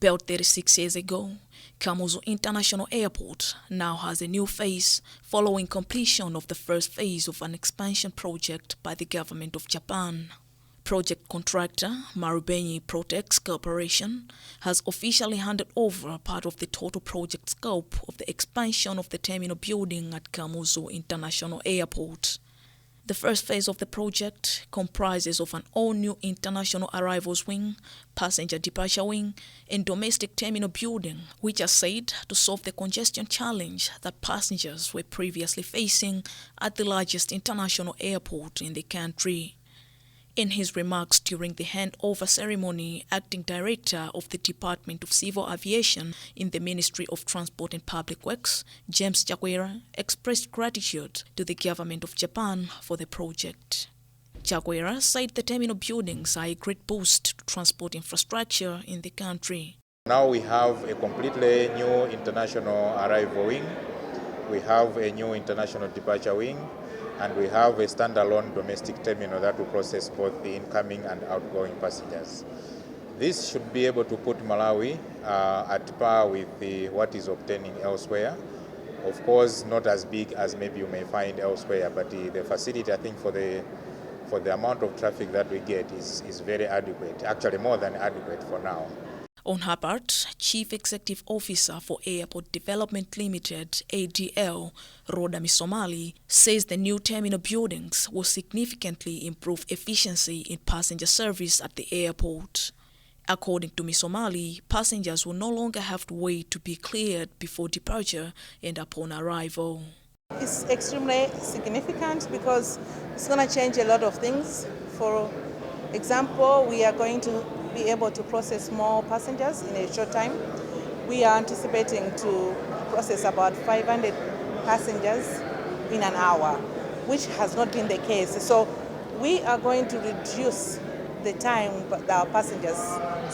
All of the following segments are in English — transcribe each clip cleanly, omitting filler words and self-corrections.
Built 36 years ago, Kamuzu International Airport now has a new face following completion of the first phase of an expansion project by the government of Japan. Project contractor Marubeni Protex Corporation has officially handed over part of the total project scope of the expansion of the terminal building at Kamuzu International Airport. The first phase of the project comprises of an all-new international arrivals wing, passenger departure wing, and domestic terminal building, which are said to solve the congestion challenge that passengers were previously facing at the largest international airport in the country. In his remarks during the handover ceremony, Acting Director of the Department of Civil Aviation in the Ministry of Transport and Public Works, James Chakwera, expressed gratitude to the government of Japan for the project. Chakwera said the terminal buildings are a great boost to transport infrastructure in the country. Now we have a completely new international arrival wing, we have a new international departure wing, and we have a standalone domestic terminal that will process both the incoming and outgoing passengers. This should be able to put Malawi at par with what is obtaining elsewhere. Of course, not as big as maybe you may find elsewhere, but the facility, I think, for the amount of traffic that we get is very adequate, actually more than adequate for now. On her part, Chief Executive Officer for Airport Development Limited, ADL, Rhoda Misomali, says the new terminal buildings will significantly improve efficiency in passenger service at the airport. According to Misomali, passengers will no longer have to wait to be cleared before departure and upon arrival. It's extremely significant because it's going to change a lot of things. For example, we are going to be able to process more passengers in a short time. We are anticipating to process about 500 passengers in an hour, which has not been the case. So we are going to reduce the time that our passengers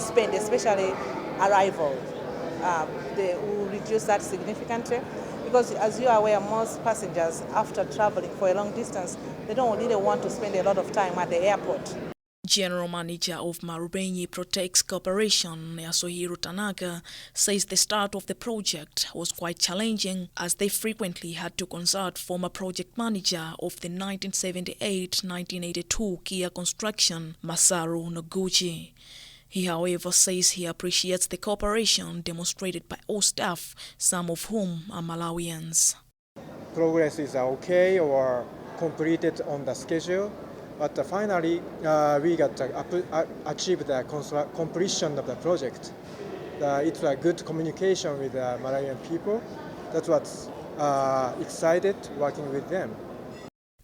spend, especially arrival. They will reduce that significantly because, as you are aware, most passengers, after traveling for a long distance, they don't really want to spend a lot of time at the airport. General Manager of Marubeni Protex Corporation, Yasuhiro Tanaka, says the start of the project was quite challenging as they frequently had to consult former project manager of the 1978-1982 Kia construction, Masaru Noguchi. He, however, says he appreciates the cooperation demonstrated by all staff, some of whom are Malawians. Progress is okay or completed on the schedule. But finally, we got achieved the completion of the project. It's a good communication with the Malawian people. That's what's excited working with them.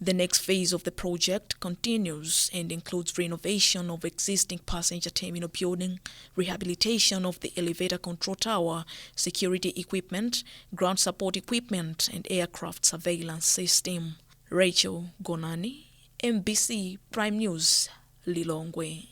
The next phase of the project continues and includes renovation of existing passenger terminal building, rehabilitation of the elevator control tower, security equipment, ground support equipment, and aircraft surveillance system. Rachel Gonani, MBC Prime News, Lilongwe.